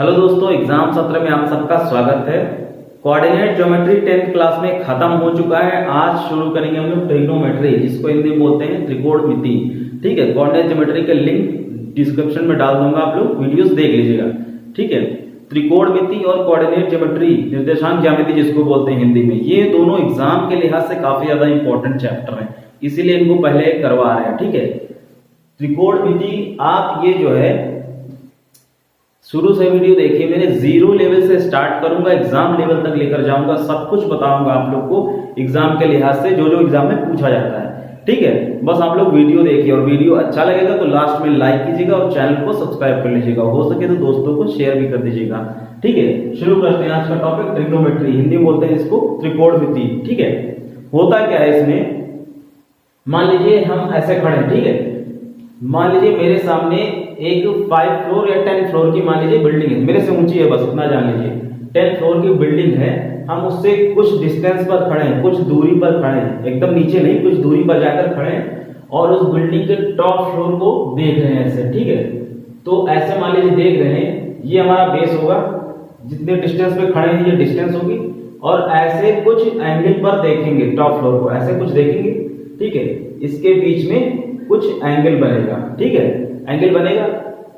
Hello दोस्तों, exam सत्र में आप सबका स्वागत है। कोऑर्डिनेट ज्योमेट्री 10th क्लास में खत्म हो चुका है। आज शुरू करेंगे हम लोग ट्रिग्नोमेट्री, जिसको हिंदी में बोलते हैं त्रिकोणमिति। ठीक है, कोऑर्डिनेट ज्योमेट्री के लिंक डिस्क्रिप्शन में डाल दूंगा, आप लोग वीडियोस देख लीजिएगा। ठीक है, त्रिकोणमिति और कोऑर्डिनेट ज्योमेट्री, निर्देशांक ज्यामिति जिसको बोलते हैं हिंदी में, ये दोनों एग्जाम के लिहाज से काफी ज्यादा इंपॉर्टेंट चैप्टर हैं, इसीलिए इनको पहले करवा रहे हैं। ठीक है, त्रिकोणमिति आप ये जो है शुरू से वीडियो देखिए, मैंने 0 लेवल से स्टार्ट करूंगा, एग्जाम लेवल तक लेकर जाऊंगा, सब कुछ बताऊंगा आप लोग को एग्जाम के लिहाज से, जो जो एग्जाम में पूछा जाता है। ठीक है, बस आप लोग वीडियो देखिए, और वीडियो अच्छा लगेगा तो लास्ट में लाइक कीजिएगा और चैनल को सब्सक्राइब कर लीजिएगा, हो सके तो दोस्तों को शेयर भी कर दीजिएगा। ठीक है, शुरू करते हैं आज का टॉपिक ट्रिग्नोमेट्री, हिंदी में बोलते हैं इसको त्रिकोणमिति। ठीक है, होता क्या है इसमें, मान लीजिए हम ऐसे खड़े हैं। ठीक है, मान लीजिए मेरे सामने एक 5 फ्लोर या 10 फ्लोर की मान लीजिए बिल्डिंग है, मेरे से ऊंची है, बस इतना जान लीजिए 10 फ्लोर की बिल्डिंग है। हम उससे कुछ डिस्टेंस पर खड़े हैं, कुछ दूरी पर खड़े हैं, एकदम नीचे नहीं, कुछ दूरी पर जाकर खड़े हैं और उस बिल्डिंग के टॉप फ्लोर को देख रहे हैं ऐसे। ठीक है, तो ऐसे मान लीजिए देख रहे हैं, ये हमारा बेस होगा, जितने डिस्टेंस पे खड़े हैं ये डिस्टेंस होगी, और ऐसे कुछ एंगल पर देखेंगे टॉप फ्लोर को, ऐसे कुछ देखेंगे। ठीक है, इसके बीच में कुछ एंगल बनेगा। ठीक है, एंगल बनेगा।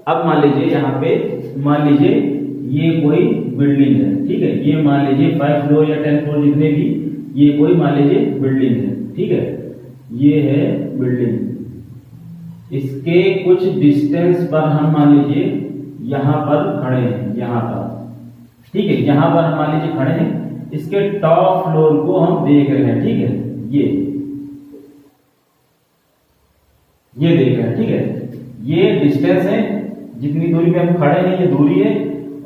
अब मान लीजिए यहाँ पे, मान लीजिए ये कोई बिल्डिंग है। ठीक है, ये मान लीजिए 5 फ्लोर या 10 फ्लोर जितने भी, ये कोई मान लीजिए बिल्डिंग है। ठीक है, ये है बिल्डिंग, इसके कुछ डिस्टेंस पर हम मान लीजिए यहाँ पर खड़े हैं, यहाँ पर। ठीक है, यहाँ पर हम मान लीजिए खड़े हैं, इसके टॉप फ्लोर को हम देख रहे हैं। ठीक है, ये देख रहे हैं। ठीक है, ये डिस्टेंस है, जितनी दूरी पे हम खड़े हैं ये दूरी है,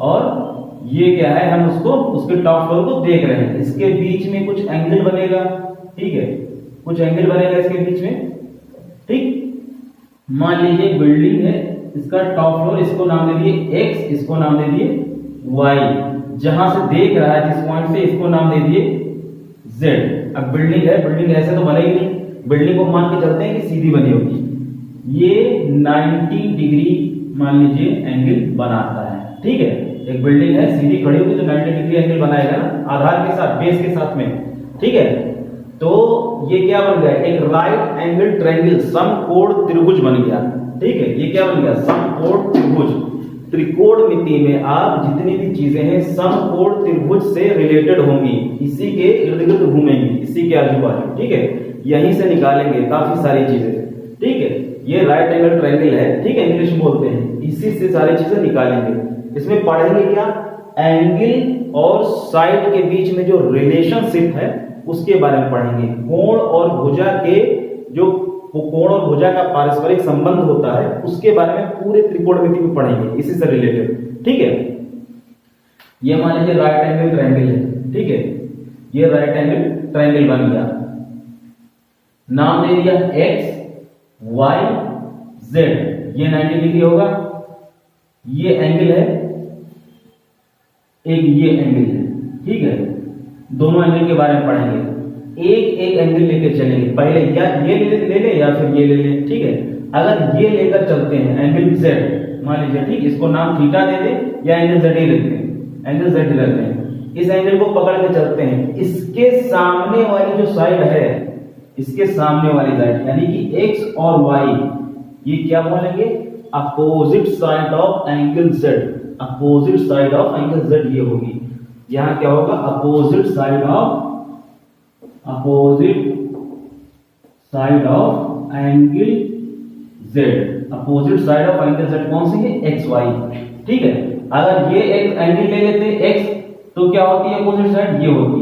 और ये क्या है, हम उसको उसके टॉप फ्लोर को देख रहे हैं। इसके बीच में कुछ एंगल बनेगा। ठीक है, कुछ एंगल बनेगा इसके बीच में। ठीक, मान लीजिए बिल्डिंग है, इसका टॉप फ्लोर, इसको नाम दे दिए x, इसको नाम दे दिए y, जहां से देख रहा है जिस पॉइंट से, इसको नाम दे दिए z। अब बिल्डिंग है, बिल्डिंग ऐसे तो बनेगी नहीं, बिल्डिंग को मान के चलते हैं कि सीधी बनी होगी। ये 90 डिग्री मान लीजिए एंगल बनाता है। ठीक है, एक बिल्डिंग है सीधी खड़ी होगी तो 90 डिग्री एंगल बनाएगा ना, आधार के साथ, बेस के साथ में। ठीक है, तो ये क्या बन गया, एक राइट एंगल ट्रायंगल, समकोण त्रिभुज बन गया। ठीक है, ये क्या बन गया, समकोण त्रिभुज। त्रिकोणमिति में आप जितनी भी चीजें हैं समकोण त्रिभुज से रिलेटेड होंगी, इसी के इर्द गिर्द घूमेंगी, इसी के आजू बाजू। ठीक है, यहीं से निकालेंगे काफी सारी चीजें। ठीक है, ये राइट एंगल ट्रायंगल है, ठीक है, इंग्लिश में बोलते हैं, इसी से सारी चीजें निकालेंगे। इसमें पढ़ेंगे क्या, एंगल और साइड के बीच में जो रिलेशनशिप है उसके बारे में पढ़ेंगे। कोण और भुजा के, जो कोण और भुजा का पारस्परिक संबंध होता है उसके बारे में पूरे त्रिकोणमिति में पढ़ेंगे, इसी से रिलेटेड। ठीक है, ये मान लीजिए राइट एंगल ट्रायंगल है। ठीक है, ये राइट एंगल ट्रायंगल बन गया, नाम दे दिया x y z, ये 90 डिग्री होगा। ये एंगल है, एक ये एंगल है। ठीक है, दोनों एंगल के बारे में पढ़ेंगे, एक एक एंगल लेके चलेंगे, पहले या ये ले ले या फिर ये ले ले। ठीक है, अगर ये लेकर चलते हैं एंगल z मान लीजिए, ठीक, इसको नाम थीटा दे दे या एंगल z ही रखते हैं, एंगल z ही रखते हैं। इस एंगल को पकड़ के चलते हैं, इसके सामने वाली जो साइड है, इसके सामने वाली साइड यानी कि x और y, ये क्या बोलेंगे, opposite side of angle z। Opposite side of angle z ये होगी, यहां क्या होगा, opposite side of angle z। Opposite side of angle z कौन सी है, x y। ठीक है, अगर ये एक एंगल ले लेते x तो क्या होती है अपोजिट साइड, ये होती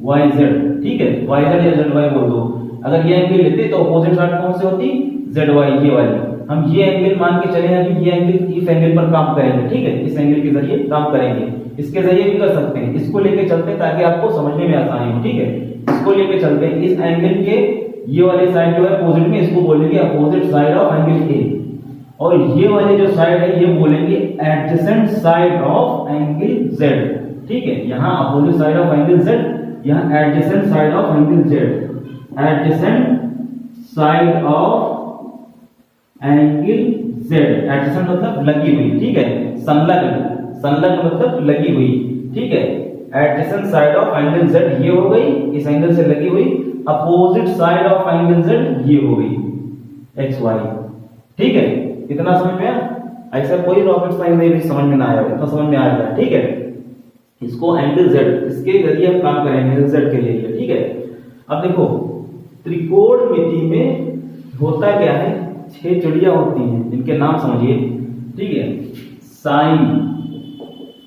y z। ठीक है, y z या z y बोल दो। अगर ये एंगल लेते तो अपोजिट साइड कौन सी होती, z y, ये वाली। हम ये एंगल मान के चले हैं कि ये एंगल इस एंगल पर काम करेंगे। ठीक है, इस एंगल के जरिए काम करेंगे, इसके जरिए भी कर सकते हैं, इसको लेके चलते हैं ताकि आपको समझने में आसानी हो। ठीक है, इसको लेके चलते हैं, इस एंगल के ये वाले साइड जो है अपोजिट में, इसको बोलेंगे opposite side of angle A, और ये वाले जो साइड है ये बोलेंगे adjacent side of angle z। ठीक है, यहाँ opposite side of angle z, यहाँ adjacent side of angle z, adjacent side of angle z, adjacent मतलब लगी हुई। ठीक है, संलग्न, संलग्न मतलब लगी हुई, ठीक है। Adjacent side of angle Z ये हो गई, इस एंगल से लगी हुई। Opposite side of angle Z ये हो गई XY, ठीक है। इतना समझ में आया? ऐसा कोई रॉकेट साइंस नहीं समझ में ना आया, इतना समझ में आ जाए, ठीक है। इसको एंगल Z, इसके जरिए हम काम करेंगे Z के लिए, ठीक है। अब देखो त्रिकोणमिति में होता क्या है, 6 चिड़िया होती हैं, इनके नाम समझिए, ठीक है। साइन,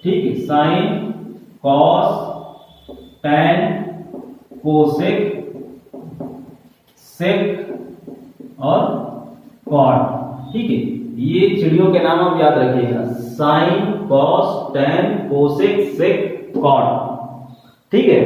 ठीक है, साइन, कॉस, टैन, कोसेक, सेक और कॉट, ठीक है। ये चिड़ियों के नाम आप याद रखिएगा, साइन, कॉस, टैन, कोसेक, सेक, कॉट, ठीक है।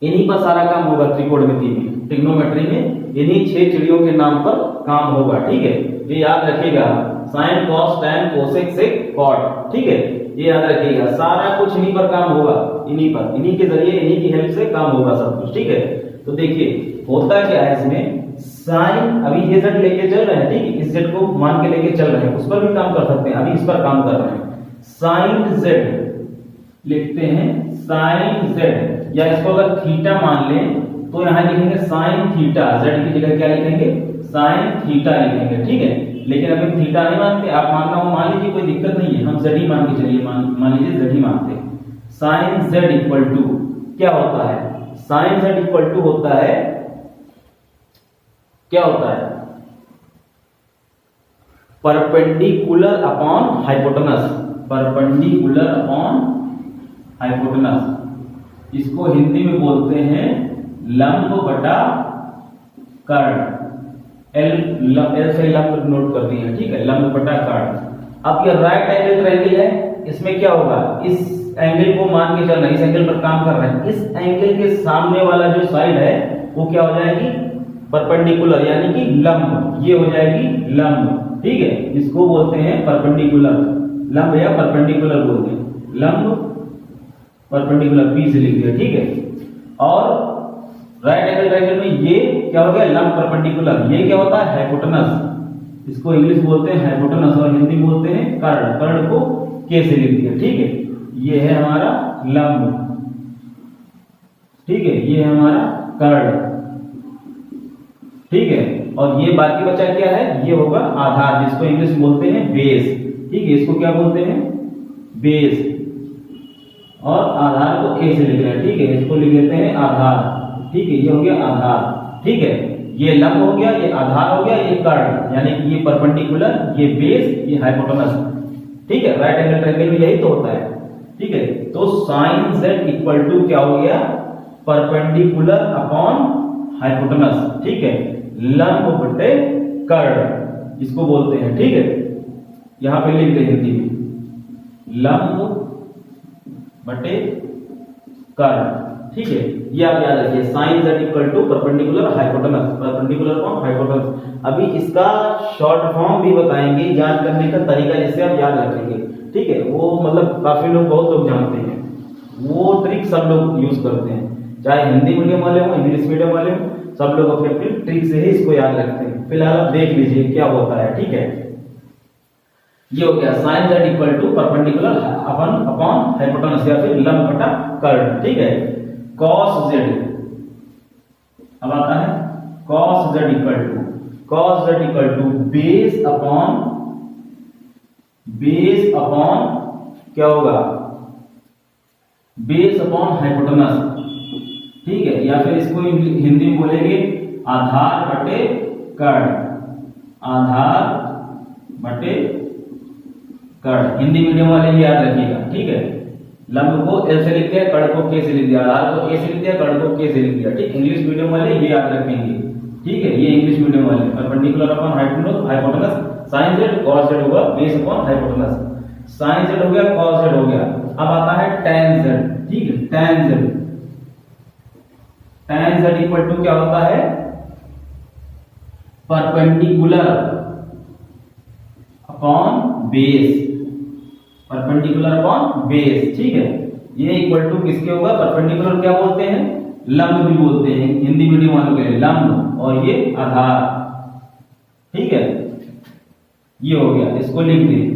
इन्हीं पर सारा काम होगा त्रिकोणमिति में, ट्रिग्नोमेट्री में इन्हीं 6 चिड़ियों के नाम पर काम होगा, ठीक है। ये याद रखिएगा, साइन, कॉस, टैन, कोसेक, सेक, कॉट, ठीक है। ये याद रखिएगा, सारा कुछ इन्हीं पर काम होगा, इन्हीं पर, इन्हीं के जरिए, इन्हीं की हेल्प से काम होगा सब कुछ, ठीक है। तो देखिए होता क्या है इसमें, साइन, अभी ये Z लेके चल रहे हैं, ठीक है, इस Z को मान के लेके चल रहे हैं, उस पर भी काम कर सकते हैं, अभी इस पर काम कर रहे हैं। साइन Z लिखते हैं, साइन Z, या इसको अगर थीटा मान लें तो यहां लिखेंगे साइन थीटा, Z की जगह क्या लिखेंगे, साइन थीटा लिखेंगे, ठीक है। लेकिन अभी थीटा नहीं मानते, आप मानना हो मान लीजिए, कोई दिक्कत नहीं है, हम Z ही मान के चलिए, मान लीजिए Z ही मानते हैं। साइन Z इक्वल टू क्या होता है, साइन Z इक्वल टू होता है, क्या होता है, perpendicular upon hypotenuse, perpendicular upon hypotenuse. इसको हिंदी में बोलते हैं लंब बटा कर्ण, एल से लंब नोट कर दिए, ठीक है, लंब बटा कर्ण। अब ये राइट एंगल ट्रायंगल है, इसमें क्या होगा, इस एंगल को मान के चल रहे हैं, इस एंगल पर काम कर रहे हैं, इस एंगल के सामने वाला जो साइड है वो क्या हो जाएगी, परपेंडिकुलर, यानी कि लंब, ये हो जाएगी लंब, ठीक है। इसको बोलते हैं परपेंडिकुलर, लंब या परपेंडिकुलर बोलते हैं, लंब परपेंडिकुलर, P से लिख दिया, ठीक है। और राइट एंगल ट्रायंगल में ये क्या हो गया, लंब परपेंडिकुलर, ये क्या होता है, हाइपोटेनस, इसको इंग्लिश बोलते हैं हाइपोटेनस और हिंदी बोलते हैं कर्ण, कर्ण को K से लिख दिया, ठीक है। ये है हमारा लंब, ठीक है, ये है हमारा कर्ण, ठीक है। और ये बाकी बचा क्या है, ये होगा आधार, जिसको इंग्लिश में बोलते हैं बेस, ठीक है, इसको क्या बोलते हैं, बेस, और आधार को A से लिख रहे हैं, ठीक है, इसको लिख लेते हैं आधार, ठीक है, ये हो गया आधार, ठीक है। ये लंब हो गया, ये आधार हो गया, ये कर्ण, यानी कि ये परपेंडिकुलर, ये बेस, ये हाइपोटेनस, ठीक है। राइट एंगल ट्रायंगल में यही तो होता है, ठीक है। तो साइन Z इक्वल टू क्या हो गया, परपेंडिकुलर अपॉन हाइपोटेनस, ठीक है, लंब बटे कर्ण, इसको बोलते हैं, ठीक है। यहां पे लिख दे हिंदी में, लंब बटे कर्ण, ठीक है। ये आप याद रखिए, sine Z equal to perpendicular hypotenuse, perpendicular upon hypotenuse. अभी इसका शॉर्ट फॉर्म भी बताएंगे, याद करने का तरीका जिससे आप याद रखेंगे, ठीक है। वो मतलब काफी लोग, बहुत लोग जानते हैं, वो ट्रिक सब लोग यूज करते हैं, चाहे हिंदी मीडियम वाले हो, इंग्लिश मीडियम वाले हो, सब लोग अपने अपने ट्रिक से ही इसको याद रखते हैं। फिलहाल आप देख लीजिए क्या होता है, ठीक है। ये हो गया sine Z equal to perpendicular upon hypotenuse, या फिर लंब बटा कर्ण, ठीक है। cos Z, अब आता है cos Z equal to base upon क्या होगा, बेस अपॉन हाइपोटेनस, ठीक है। या फिर इसको हिंदी में बोलेंगे आधार बटे कर्ण, आधार बटे कर्ण, हिंदी मीडियम वाले याद रखिएगा, ठीक है। लंब को L से लिख दिया, कर्ण को K से लिख दिया, आधार को A से लिख दिया, कर्ण को K से लिख दिया, ठीक। इंग्लिश मीडियम वाले ये याद रखेंगे, ठीक है, ये इंग्लिश मीडियम वाले, perpendicular upon hypotenuse, sine Z, cos Z होगा base upon hypotenuse, sine Z हो गया, cos Z हो गया। अब आता है tan Z, ठीक है, tan Z इक्वल टू क्या होता है, perpendicular upon base, perpendicular upon base, ठीक है। ये इक्वल टू किसके होगा, परपेंडिकुलर क्या बोलते हैं, लंब भी बोलते हैं हिंदी मीडियम वालों के लिए, लंब, और ये आधार, ठीक है। ये हो गया, इसको लिख दें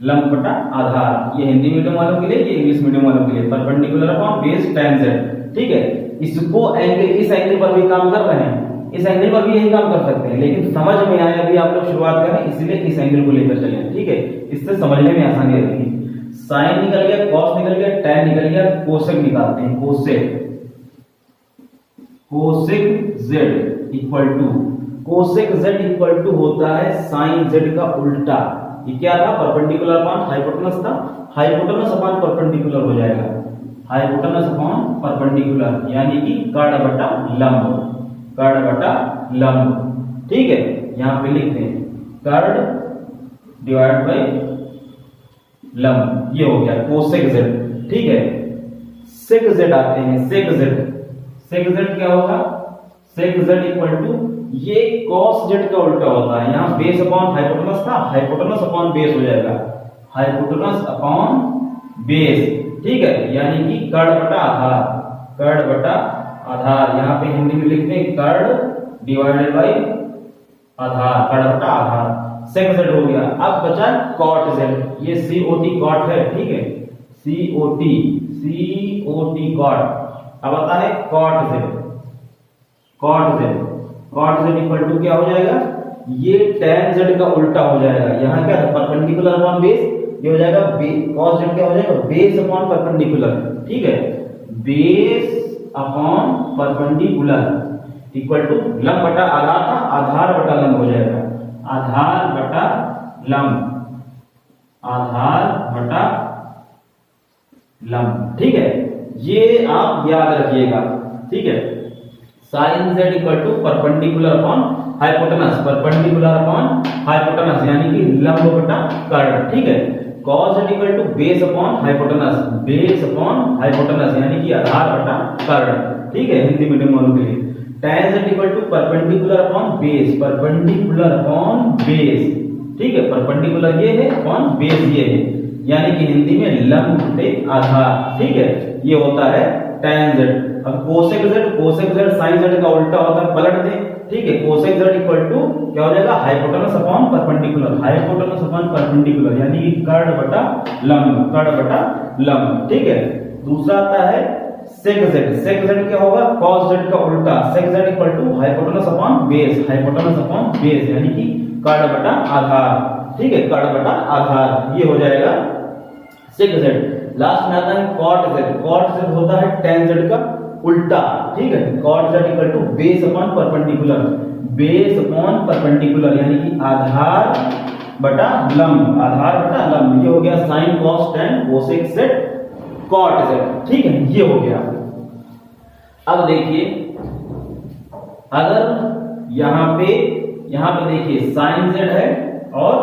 लंब बटा आधार। ये हिंदी मीडियम वालों के लिए, ये इंग्लिश मीडियम वालों के लिए। Perpendicular upon base tan z, ठीक है। इसको एंगल, इस एंगल पर भी काम कर रहे हैं, इस एंगल पर भी यही काम कर सकते हैं, लेकिन समझ में आया अभी आप लोग शुरुआत करें, इसलिए इस एंगल को लेकर चले, ठीक है। इससे समझने में आसानी रहेगी। साइन निकल गया, कॉस निकल गया, tan निकल गया, कोसेक निकालते हैं। Cosec z equal to, cosec z equal to होता है साइन z का उल्टा। ये क्या था? परपेंडिकुलर अपॉन हाइपोटेनस था, हाइपोटेनस अपॉन परपेंडिकुलर हो जाएगा, हाइपोटेनस अपॉन परपेंडिकुलर, यानी कि कर्ण बटा लंब, कर्ण बटा लंब, ठीक है। यहां पे लिखते हैं कर्ण डिवाइड बाय लंब, ये हो गया कोसेक z, ठीक है। सेक z आते हैं, सेक z क्या होगा? सेक z इक्वल टू, ये cos z का उल्टा होता है। यहां बेस अपॉन हाइपोटेनस था, हाइपोटेनस अपॉन बेस हो जाएगा, हाइपोटेनस अपॉन बेस, ठीक है, यानी कि कर्ण बटा आधार, कर्ण बटा आधार। यहां पे हिंदी में लिखते हैं कर्ण डिवाइडेड बाय आधार, कर्ण बटा आधार। सेक z हो गया। अब बचा cot z, ये COT cot है, ठीक है, COT cot। अब आता है cot z, cot z equal to क्या हो जाएगा? ये tan z का उल्टा हो जाएगा। यहाँ क्या है? परपेंडिकुलर अपॉन बेस, ये हो जाएगा cos z क्या हो जाएगा? बेस अपॉन परपेंडिकुलर, ठीक है, base upon perpendicular equal to लंब बटा आधार था, आधार बटा लंब हो जाएगा, आधार बटा लंब, आधार बटा लंब, ठीक है। ये आप याद रखिएगा, ठीक है। Sine z equal to perpendicular upon hypotenuse, perpendicular upon hypotenuse, यानी कि लंब बटा कर्ण, ठीक है। cos z equal to base upon hypotenuse, base upon hypotenuse, यानी कि आधार बटा कर्ण, ठीक है, हिंदी मीडियम वालों के लिए। tan z equal to perpendicular upon base, perpendicular upon base, ठीक है, परपेंडिकुलर ये है अपॉन बेस ये है, यानी कि हिंदी में लंब बटे आधार, ठीक है, ये होता है tan z। अब कोसेक z साइन z का उल्टा होता है, पलट दें, ठीक है। कोसेक z इक्वल टू क्या हो जाएगा? Hypotenuse upon perpendicular, hypotenuse upon perpendicular, यानी कि कर्ण बटा लंब, कर्ण बटा लंब, ठीक है। दूसरा आता है सेक z क्या होगा? cos z का उल्टा, sec z equal to hypotenuse upon base, hypotenuse upon base, यानी कि कर्ण बटा आधार, ठीक है, कर्ण बटा आधार, ये हो जाएगा सेक z। लास्ट में आता है cot z होता है tan z का उल्टा, ठीक है, cot z equal to base upon perpendicular, base upon perpendicular, यानी कि आधार बटा लंब, आधार बटा लंब, ये हो गया sine cos tan cosec z cot z, ठीक है, ये हो गया। अब देखिए, अगर यहां पे देखिए साइन z है और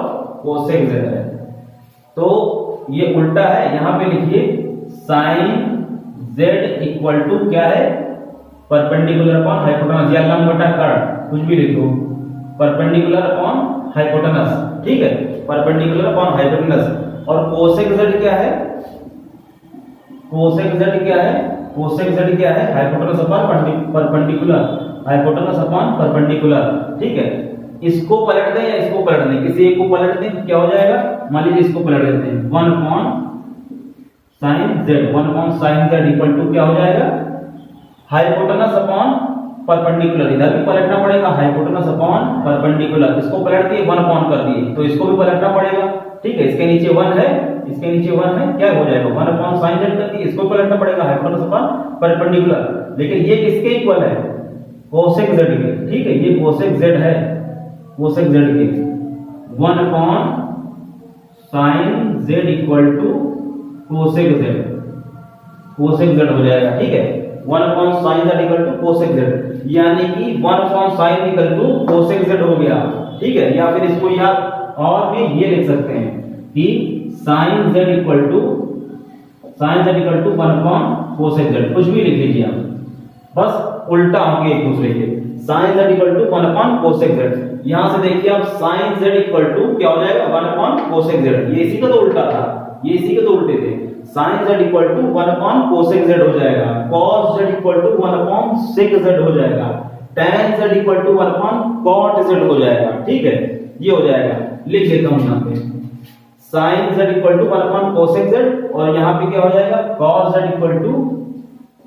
कोसेक z है, तो ये उल्टा है। यहां पे लिखिए साइन z इक्वल टू क्या है? परपेंडिकुलर अपॉन हाइपोटेनस, या लंब बटा कर्ण, कुछ भी लिखो, परपेंडिकुलर अपॉन हाइपोटेनस, ठीक है, परपेंडिकुलर अपॉन हाइपोटेनस। और कोसेक z क्या है? कोसेक z क्या है? कोसेक z क्या है? Hypotenuse upon perpendicular, hypotenuse upon perpendicular, ठीक है। इसको पलट दें या इसको पलट दें, किसी एक को पलट दें, क्या हो जाएगा? मान लीजिए इसको पलट देते हैं, 1 upon sine z equal to क्या हो जाएगा? हाइपोटेनस अपॉन परपेंडिकुलर, इधर भी पलटना पड़ेगा, हाइपोटेनस अपॉन परपेंडिकुलर, इसको पलट दिए 1 अपॉन कर दिए, तो इसको भी पलटना पड़ेगा, ठीक है। इसके नीचे 1 है, इसके नीचे 1 है, क्या हो जाएगा? 1 अपॉन साइन z कर दिए, इसको पलटना पड़ेगा, हाइपोटेनस अपॉन परपेंडिकुलर। लेकिन ये किसके इक्वल है? कोसेक z के, ठीक है, ये कोसेक z है, कोसेक z के 1 upon sine z equal to cosec z, cosec z हो जाएगा, ठीक है, 1 upon sine z equal to cosec z, यानी कि 1 upon sine equal to cosec z हो गया, ठीक है। या फिर इसको याद और भी ये लिख सकते हैं कि sine z equal to 1 upon cosec z, कुछ भी लिख लीजिए आप, बस उल्टा होंगे एक दूसरे के। Sine z equal to 1 upon cosec z, यहां से देखिए आप साइन z इक्वल टू क्या हो जाएगा? 1 अपॉन कोसेक z, ये इसी का तो उल्टा था, ये इसी के तो उल्टे थे। Sine z equal to 1 upon cosec z हो जाएगा, cos z equal to 1 upon sec z हो जाएगा, tan z equal to 1 upon cot z हो जाएगा, ठीक है, ये हो जाएगा। लिख लेता हूं यहां पे sine z equal to 1 upon cosec z, और यहाँ पे क्या हो जाएगा cos z equal to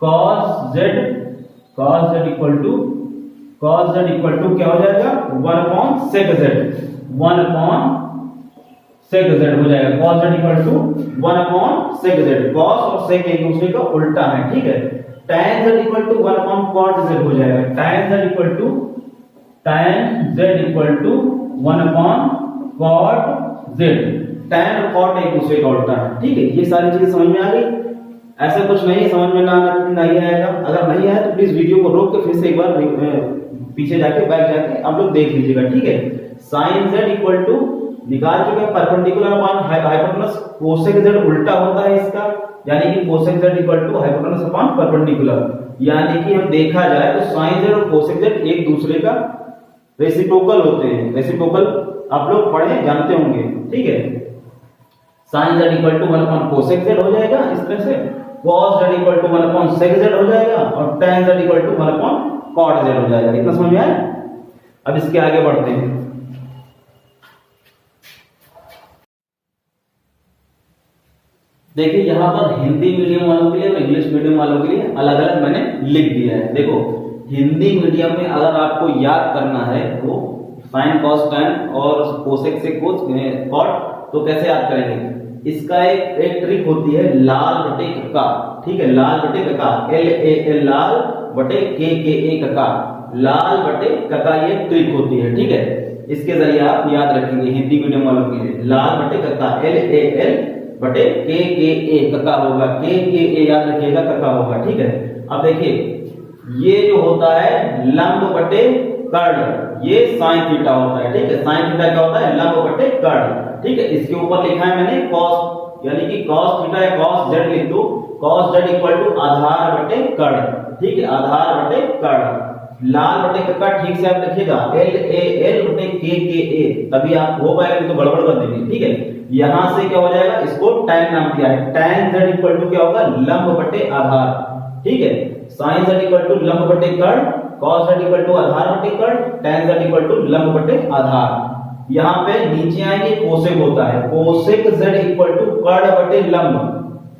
cos z equal to क्या हो जाएगा 1 upon sec z, 1 upon sec z हो जाएगा। cos z equal to 1 upon sec z, cos और sec एक दूसरे का उल्टा है, ठीक है। tan z equal to 1 upon cot z हो जाएगा, tan z equal to 1 upon cot z, tan और cot एक दूसरे का उल्टा है, ठीक है। ये सारी चीजें समझ में आ गई। ऐसा कुछ नहीं समझ में नहीं आएगा, अगर नहीं आया तो प्लीज वीडियो को रोक के फिर से एक बार पीछे जाके बैक जाके आप लोग देख लीजिएगा, ठीक है। sin z इक्वल टू निकाल चुके हैं perpendicular upon hypotenuse, cosec z उल्टा होता है इसका, यानी कि cosec z equal to hypotenuse upon perpendicular, यानी कि हम देखा जाए तो sin z और कोसेक z एक दूसरे का रेसिप्रोकल होते हैं। रेसिप्रोकल आप लोग पढ़े जानते होंगे, ठीक है। sin z equal to 1 upon cosec z हो जाएगा इस तरह से, cos z equal to 1 upon sec z हो जाएगा, और tan z equal to 1 upon cot z हो जाएगा। इतना समझ में आया? अब इसके आगे बढ़ते हैं। देखिए यहाँ पर हिंदी मीडियम वालों के लिए और इंग्लिश मीडियम वालों के लिए अलग अलग मैंने लिख दिया है। देखो हिंदी मीडियम में अगर आपको याद करना है तो साइन कॉस टैन और कोसेक से कॉट, तो कैसे याद करेंगे? इसका एक ट्रिक होती है लाल बटे का, ठीक है। लाल बटे का, LAL लाल बटे KKA का, लाल बटे का ये ट्रिक होती है, ठीक है। इसके जरिए आप याद रखेंगे हिंदी मीडियम वालों के लिए लाल बटे का, LAL बटे KKA का होगा, KKA याद रखिएगा का होगा, ठीक है। अब देखिए ये जो होता है लंब बटे कर्ण, ये साइन थीटा होता है, ठीक है। साइन थीटा क्या होता है? लंब बटे कर्ण, ठीक है। इसके ऊपर लिखा है मैंने cos, यानी कि cos थीटा या cos z लिख दो, cos z इक्वल टू आधार बटे कर्ण, ठीक है, आधार बटे कर्ण। लाल बटे का ठीक से आप लिखिएगा LAL बटे KKA, तभी आप हो पाएगा, तो गड़बड़ कर देंगे, ठीक है। यहां से क्या हो जाएगा, इसको tan नाम दिया है, tan z इक्वल टू क्या होगा लंब बटे आधार, ठीक है। sin z इक्वल टू लंब बटे कर्ण, cos z इक्वल टू आधार बटे कर्ण, tan z इक्वल टू लंब बटे आधार। यहाँ पे नीचे आएंगे कोसेक होता है, कोसेक z इक्वल टू कर्ण बटे लंब।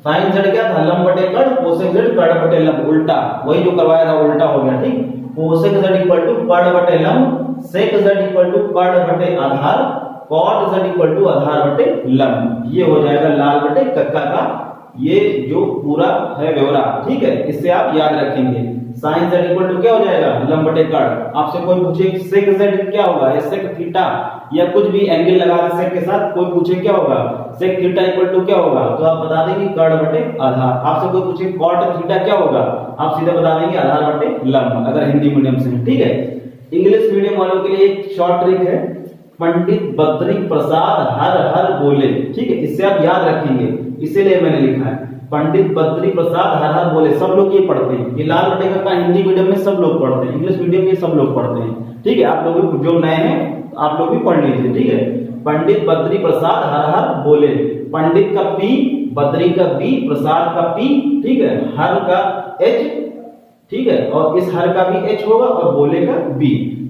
sin z क्या था? लंब बटे कर्ण, कोसेक z कर्ण बटे लंब, उल्टा वही जो करवाया था उल्टा हो गया, ठीक। कोसेक z इक्वल टू कर्ण बटे लंब, सेक z इक्वल टू कर्ण बटे आधार, cot z इक्वल टू आधार बटे लंब। ये हो जाएगा लाल बटे कक्का का ये जो पूरा है ब्यौरा, ठीक है। इससे आप याद रखेंगे sin z इक्वल टू क्या हो जाएगा लंब बटे कर्ण। आपसे कोई पूछे sec z क्या होगा या sec थीटा या कुछ भी एंगल लगा दे sec के साथ, कोई पूछे क्या होगा sec थीटा इक्वल टू क्या होगा, तो आप बता देंगे कर्ण बटे आधार। आपसे कोई पूछे cot थीटा क्या होगा, आप सीधे बता देंगे आधार बटे लंब, अगर हिंदी मीडियम से, ठीक है। इंग्लिश मीडियम वालों के लिए एक शॉर्ट ट्रिक है, पंडित बद्री प्रसाद हर हर बोले, ठीक है। इससे आप याद रखेंगे, इसीलिए मैंने लिखा है पंडित बद्री प्रसाद हर हर बोले। सब लोग ये पढ़ते हैं, ये लाल बटे का हिंदी मीडियम में सब लोग पढ़ते हैं, इंग्लिश मीडियम में सब लोग पढ़ते हैं, ठीक है। आप लोग जो नए हैं आप लोग भी पढ़ लीजिए, ठीक है। पंडित बद्री प्रसाद हर हर बोले, पंडित का P, बद्री का B, प्रसाद का P, ठीक है, हर का H, ठीक है, और इस हर का भी H होगा और बोले का B,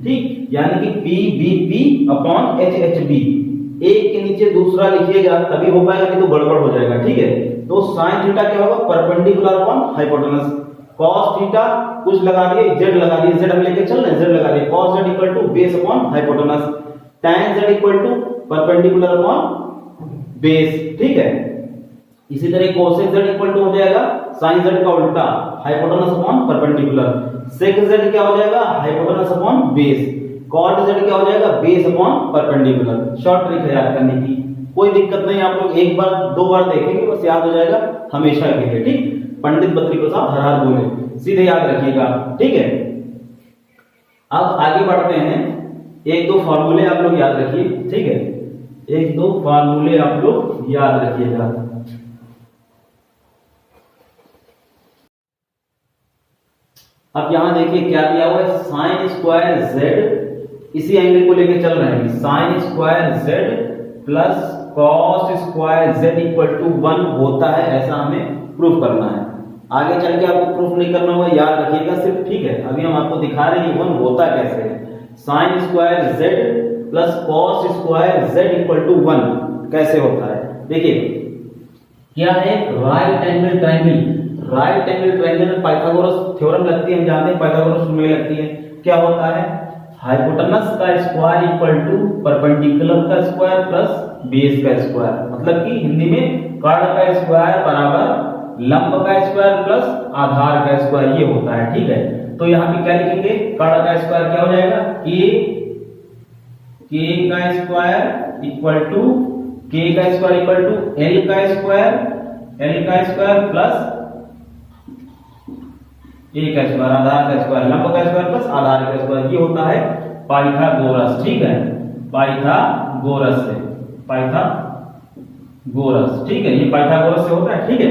ठीक। यानी कि PBP अपॉन HHB, एक के नीचे दूसरा लिखिएगा तभी हो पाएगा, नहीं तो गड़बड़ हो जाएगा, ठीक है। तो साइन थीटा क्या होगा perpendicular upon hypotenuse, cos theta कुछ लगा दिए z लगा दिए, z हम लेके चल रहे हैं, z लगा दिए, cos z equal to base upon hypotenuse, tan z equal to perpendicular upon base, ठीक है। इसी तरह cosec z इक्वल टू हो जाएगा sin z का उल्टा hypotenuse upon perpendicular, sec z क्या हो जाएगा hypotenuse upon base, cot z क्या हो जाएगा base upon perpendicular. Short trick है याद करने की, कोई दिक्कत नहीं, आप लोग एक बार दो बार देखेंगे बस याद हो जाएगा हमेशा के लिए, ठीक। पंडित बद्री प्रसाद हर हर बोले, सीधे याद रखिएगा, ठीक है। अब आगे बढ़ते हैं, एक दो फार्मूले आप लोग याद रखिए, ठीक है, एक दो फार्मूले आप लोग याद रखिएगा। अब यहां देखिए क्या दिया हुआ है, साइन स्क्वायर z, इसी एंगल को लेके चल रहे हैं, sine square z plus cos square z equal to 1 होता है, ऐसा हमें प्रूफ करना है। आगे चल के आपको प्रूफ नहीं करना होगा, याद रखिएगा सिर्फ, ठीक है। अभी हम आपको दिखा रहे हैं 1 होता कैसे है। Sine square z plus cos square z equal to 1, कैसे होता है देखिए, क्या है right angle triangle. Right angle triangle में पाइथागोरस थ्योरम लगती है, हम जानते हैं पाइथागोरस में लगती है। क्या होता है, हाइपोटेनस का स्क्वायर इक्वल टू परपेंडिकुलर का स्क्वायर प्लस बेस का स्क्वायर, मतलब कि हिंदी में कर्ण का स्क्वायर बराबर लंब का स्क्वायर प्लस आधार का स्क्वायर, ये होता है। ठीक है, तो यहाँ पे क्या लिखेंगे, कर्ण का स्क्वायर क्या हो जाएगा, के का स्क्वायर इक्वल टू के का स्क्वायर इक्वल टू एल का स्क्वायर प्लस ए का स्क्वायर, आधार का स्क्वायर, लंब का स्क्वायर प्लस आधार का स्क्वायर, ये होता है पाइथागोरस। ठीक है, पाइथागोरस से, पाइथागोरस, ठीक है, ये पाइथागोरस से होता है। ठीक है,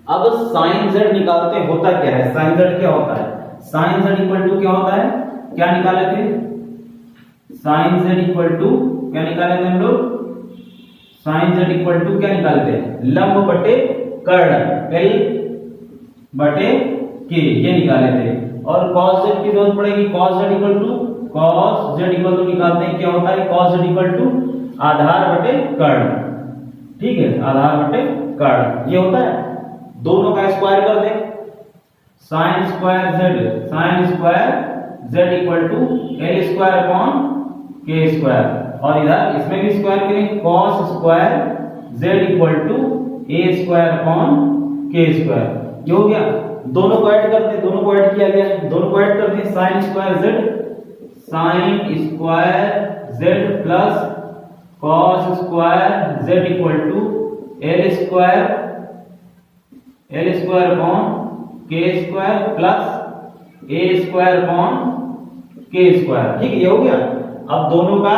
अब साइन जेड निकालते हैं, होता क्या है, साइन जेड क्या होता है, साइन जेड इक्वल टू क्या होता है, क्या निकाले थे, साइन जेड इक्वल टू क्या निकाले थे हम लोग, साइन जेड इक्वल टू क्या निकालते हैं, लंब बटे कर्ण, एल बटे के, ये निकाले थे। और cos z की जरूरत पड़ेगी, cos z इक्वल टू निकालते हैं, क्या होता है, cos z इक्वल टू आधार बटे कर्ण। ठीक है, आधार बटे कर्ण, ये होता है। दोनों का स्क्वायर कर दें, sine square z equal to L square upon K square, और इधर इसमें भी स्क्वायर करें, cos square z equal to A square upon K square, ये हो गया। दोनों को ऐड करते हैं, दोनों को ऐड किया गया है, दोनों को ऐड करते हैं, sine square z plus cos square z equal to L square upon K square plus A square upon K square. ठीक है, ये हो गया। अब दोनों का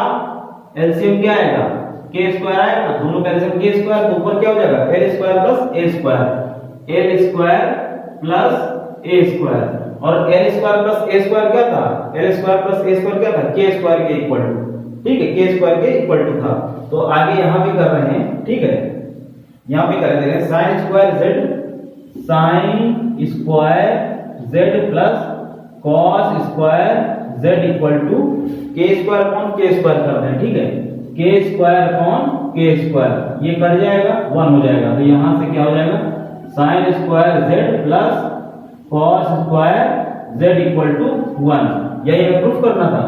एलसीएम क्या आएगा, के स्क्वायर आएगा, दोनों का एलसीएम के स्क्वायर, तो ऊपर क्या हो जाएगा, L square plus A square, L square plus A square, और L square plus A square क्या था, L square plus A square क्या था, के स्क्वायर के इक्वल टू। ठीक है, के स्क्वायर के इक्वल टू था। तो आगे यहां पे कर रहे हैं, ठीक है, यहां पे कर रहे हैं sine square z plus cos square z equal to K square upon K square करते हैं। ठीक है, K square upon K square, ये कट जाएगा, 1 हो जाएगा, तो यहां से क्या हो जाएगा, sine square z plus cos square z equal to 1। यही हमें प्रूफ करना था,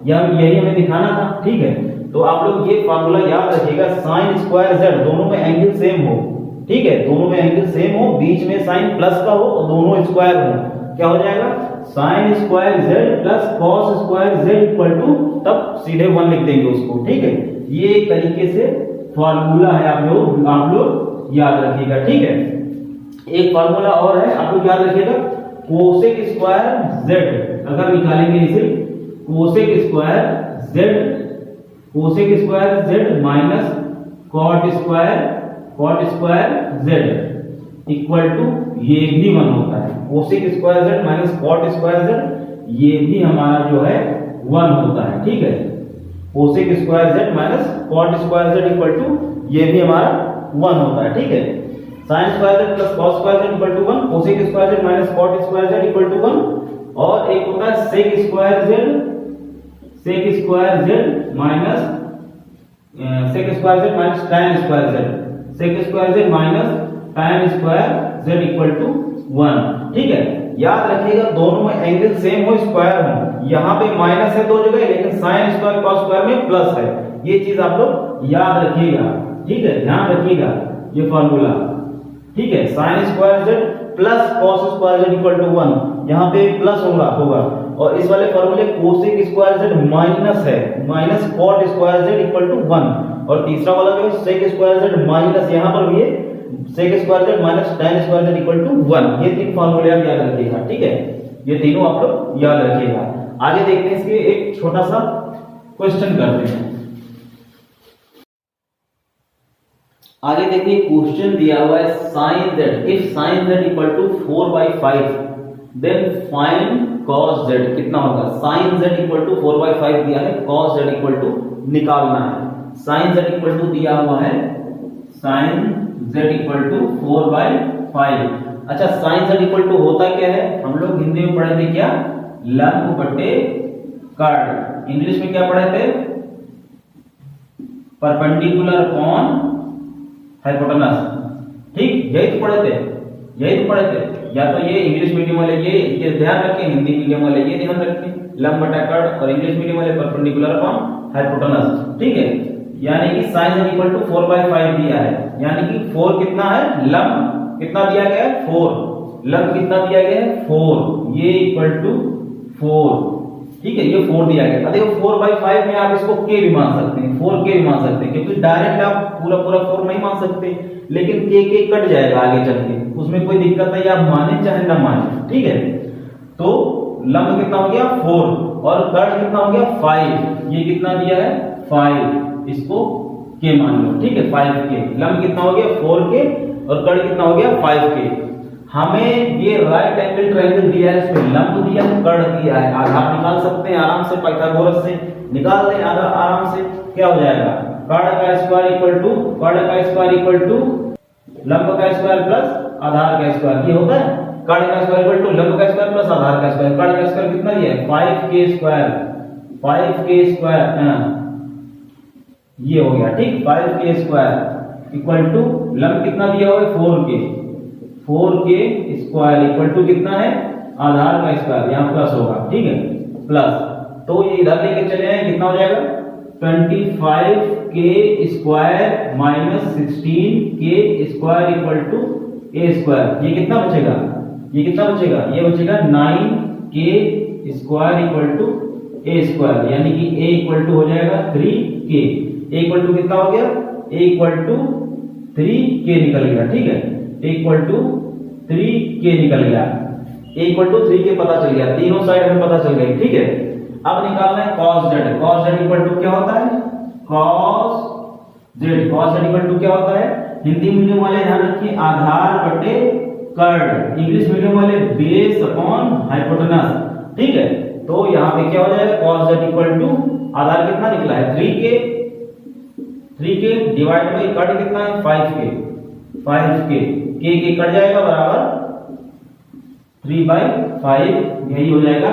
यही हमें दिखाना था। ठीक है, तो आप लोग ये फार्मूला याद रखिएगा, साइन स्क्वायर z, दोनों में एंगल सेम हो। ठीक है, दोनों में एंगल सेम हो, बीच में साइन प्लस का हो और दोनों स्क्वायर हो, क्या हो जाएगा, sine square z plus cos square z equal to, तब सीधे 1 लिख देंगे उसको। ठीक है, ये एक तरीके से फार्मूला है, आप लोग याद रखिएगा। ठीक है, एक फार्मूला और है, आप लोग याद रखिएगा, कोसेक स्क्वायर z, अगर निकालेंगे इसे, cosec square z minus cot square z equal टू, ये भी 1 होता है, cosec square z minus cot square z, ये भी हमारा जो है 1 होता है। ठीक है, cosec square z minus cot square z equal टू, ये भी हमारा 1 होता है। ठीक है, sine square z plus cos square z equal to 1, cosec square z minus cot square z equal to 1, और एक होता है sec square z minus sec square z minus tan square z, sec square z minus tan square z equal to 1। ठीक है, याद रखिएगा, दोनों में एंगल सेम हो, स्क्वायर हो, यहाँ पे माइनस है 2 जगह, लेकिन साइन स्क्वायर cos स्क्वायर में प्लस है, ये चीज आप लोग याद रखिएगा। ठीक है, ध्यान रखिएगा ये फार्मूला। ठीक है, sine square z plus cos square z equal to 1, यहाँ पे प्लस होगा, और इस वाले फार्मूले कोसेक स्क्वायर z माइनस है, minus cot square z equal to 1, और तीसरा वाला जो है सेक स्क्वायर z माइनस, यहाँ पर भी है sec square z minus tan square z equal to 1। ये 3 फार्मूले आप याद रखिएगा। ठीक है, ये तीनों आप लोग याद रखिएगा। आगे देखते हैं, इसके एक छोटा सा क्वेश्चन करते हैं। आगे देखिए, क्वेश्चन दिया हुआ है sine z, if sine z equal to 4/5 then find cos z, कितना होगा, साइन z इक्वल टू 4/5 दिया है, cos z इक्वल टू निकालना है। साइन z इक्वल टू दिया हुआ है, साइन z इक्वल टू 4/5। अच्छा, साइन z इक्वल टू होता क्या है, हम लोग हिंदी में पढ़े थे क्या, लंब बटे कर्ण, इंग्लिश में क्या पढ़े थे, परपेंडिकुलर अपॉन हाइपोटेनस। ठीक, यही तो पढ़े थे। या तो ये इंग्लिश मीडियम वाले ये ध्यान रखें, हिंदी मीडियम वाले ये ध्यान रखें, लंब बटा कर्ण, और इंग्लिश मीडियम वाले परपेंडिकुलर अपॉन हाइपोटेनस। ठीक है, यानी कि sin z इक्वल टू 4/5 दिया है, यानी कि 4 कितना है, लंब कितना दिया गया है 4, लंब कितना दिया गया है 4, ये इक्वल टू 4। ठीक है, ये 4 दिया गया। देखो 4/5 में आप इसको k भी मान सकते हैं, 4k भी मान सकते हैं, क्योंकि डायरेक्ट आप पूरा 4 नहीं मान सकते, लेकिन k कट जाएगा आगे चल के, उसमें कोई दिक्कत नहीं, आप माने चाहे ना माने। ठीक है, तो लंब कितना हो गया 4 और कर्ण कितना हो गया 5, ये कितना दिया है 5, इसको k मान लो। ठीक है, 5k, लंब कितना हो गया 4k और कर्ण कितना हो गया 5k। हमें ये राइट एंगल ट्रायंगल दिया है, इसमें लंब दिया है, कर्ण दिया है, आधार निकाल सकते हैं आराम से, पाइथागोरस से निकाल दें आधार आराम से। क्या हो जाएगा, कर्ण का स्क्वायर इक्वल टू लंब का स्क्वायर प्लस आधार का स्क्वायर, ये होता है। कर्ण का स्क्वायर इक्वल टू लंब का स्क्वायर प्लस आधार का स्क्वायर। कर्ण का स्क्वायर कितना दिया है 5k स्क्वायर, ये हो गया। ठीक, 5k स्क्वायर इक्वल टू लंब कितना दिया हुआ है 4k स्क्वायर इक्वल टू कितना है आधार का स्क्वायर, यहाँ प्लस होगा। ठीक है, प्लस, तो ये इधर लेके चले आए, कितना हो जाएगा 25k square minus 16k square equal to a square. ये कितना बचेगा, ये बचेगा 9k square equal to a square, यानी कि a इक्वल टू हो जाएगा 3k। a इक्वल टू कितना हो गया, a इक्वल टू 3k निकल गया। ठीक है, a इक्वल टू 3k निकल गया, a इक्वल टू 3k पता चल गया, तीनों साइड हमें पता चल गई। ठीक है, अब निकालना है cos z इक्वल टू क्या होता है, cos z इक्वल टू क्या होता है, हिंदी मीडियम वाले ध्यान रखिए आधार बटे कर्ण, इंग्लिश मीडियम वाले बेस अपॉन हाइपोटेनस। ठीक है, तो यहाँ पे क्या हो जाएगा cos z इक्वल टू आधार कितना निकला है 3k डिवाइड बाई कर्ण कितना है 5k, k कट जाएगा बराबर 3/5, यही हो जाएगा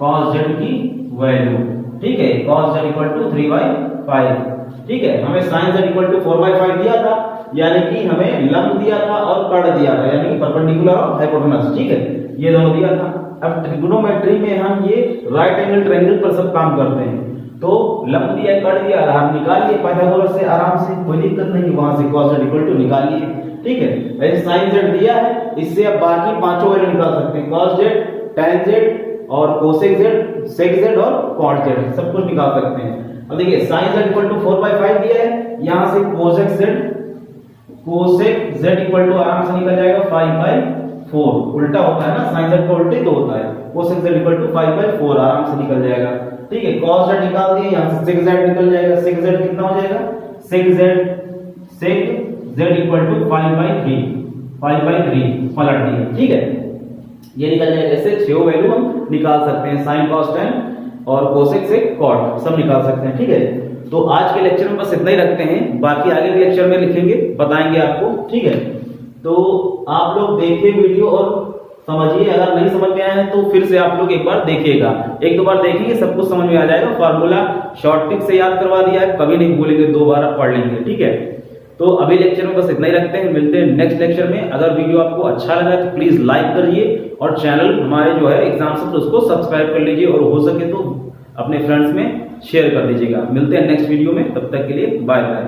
cos z की वैल्यू। ठीक है, cos z इक्वल टू 3/5। ठीक है, हमें sin z इक्वल टू 4/5 दिया था, यानी कि हमें लंब दिया था और कर्ण दिया था, यानी कि परपेंडिकुलर और हाइपोटेनस। ठीक है, ये दोनों दिया था। अब ट्रिगोनोमेट्री में हम ये राइट एंगल ट्रायंगल पर सब काम करते हैं, तो लंब दिया कर्ण दिया, आधार निकाल लिए पाइथागोरस से आराम से, कोई दिक्कत नहीं, वहां से cos z इक्वल टू निकाल लिए। ठीक है, वैसे sin z दिया है, इससे आप बाकी पांचों वैल्यू निकाल सकते हैं, cos z, tan z और cosec z, sec z और cot z, सब कुछ निकाल सकते हैं। अब देखिए sin z इक्वल टू 4/5 दिया है, यहां से cosec z इक्वल टू आराम से निकल जाएगा 5/4, उल्टा होता है ना, sin z का उल्टे तो होता है, cosec z इक्वल टू 5/4 आराम से निकल जाएगा। ठीक है, cos z निकाल दिए, यहां से sec z निकल जाएगा, sec z कितना हो जाएगा, sec z इक्वल टू 5/3 पलट दिए। ठीक है, ये निकल जाएगा, ऐसे 6 वैल्यू हम निकाल सकते हैं, sin cos tan और cosec sec cot सब निकाल सकते हैं। ठीक है, तो आज के लेक्चर में बस इतना ही रखते हैं, बाकी आगे के लेक्चर में लिखेंगे, बताएंगे आपको। ठीक है, तो आप लोग देखिए वीडियो और समझिए, अगर नहीं समझ में आया है तो फिर से आप लोग एक बार देखिएगा, 1-2 बार देखेंगे, सब कुछ समझ में आ जाएगा। फार्मूला शॉर्ट ट्रिक से याद करवा दिया है, कभी नहीं भूलेंगे, 2 बार आप पढ़ लेंगे। ठीक है, तो अभी लेक्चर में बस इतना ही रखते हैं, मिलते हैं नेक्स्ट लेक्चर में। अगर वीडियो आपको अच्छा लगा तो प्लीज लाइक करिए और चैनल हमारे जो है एग्जाम से तो उसको सब्सक्राइब कर लीजिए, और हो सके तो अपने फ्रेंड्स में शेयर कर दीजिएगा। मिलते हैं नेक्स्ट वीडियो में, तब तक के लिए बाय बाय।